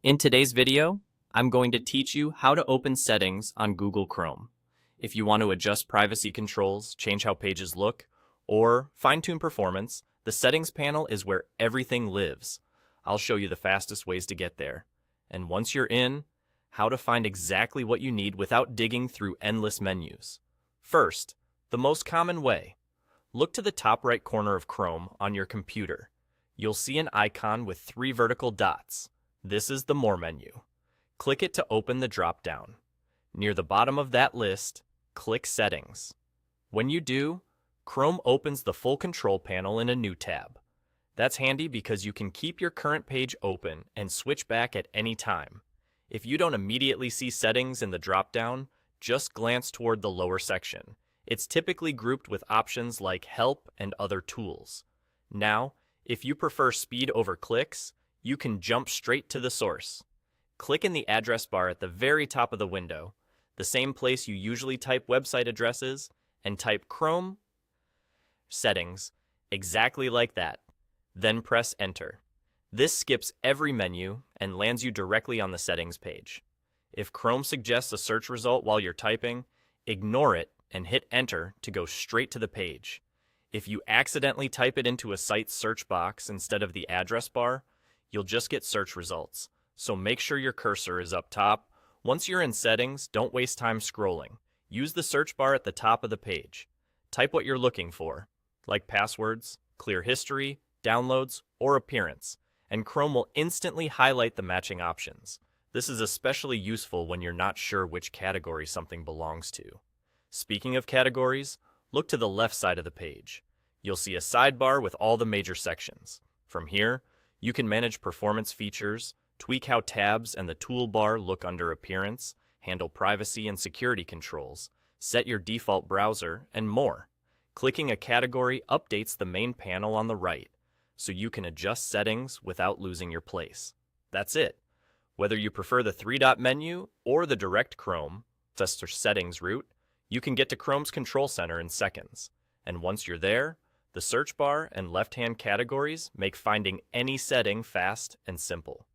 In today's video, I'm going to teach you how to open settings on Google Chrome. If you want to adjust privacy controls, change how pages look, or fine-tune performance, the settings panel is where everything lives. I'll show you the fastest ways to get there. And once you're in, how to find exactly what you need without digging through endless menus. First, the most common way. Look to the top right corner of Chrome on your computer. You'll see an icon with 3 vertical dots. This is the More menu. Click it to open the drop-down. Near the bottom of that list, click Settings. When you do, Chrome opens the full control panel in a new tab. That's handy because you can keep your current page open and switch back at any time. If you don't immediately see settings in the drop-down, just glance toward the lower section. It's typically grouped with options like Help and other tools. Now, if you prefer speed over clicks, you can jump straight to the source. Click in the address bar at the very top of the window, the same place you usually type website addresses, and type Chrome Settings, exactly like that. Then press Enter. This skips every menu and lands you directly on the settings page. If Chrome suggests a search result while you're typing, ignore it and hit Enter to go straight to the page. If you accidentally type it into a site's search box instead of the address bar, you'll just get search results, so make sure your cursor is up top. Once you're in settings, don't waste time scrolling. Use the search bar at the top of the page. Type what you're looking for, like passwords, clear history, downloads, or appearance, and Chrome will instantly highlight the matching options. This is especially useful when you're not sure which category something belongs to. Speaking of categories, look to the left side of the page. You'll see a sidebar with all the major sections. From here, you can manage performance features, tweak how tabs and the toolbar look under appearance, handle privacy and security controls, set your default browser, and more. Clicking a category updates the main panel on the right, so you can adjust settings without losing your place. That's it. Whether you prefer the 3-dot menu or the direct Chrome settings route, you can get to Chrome's control center in seconds. And once you're there, the search bar and left-hand categories make finding any setting fast and simple.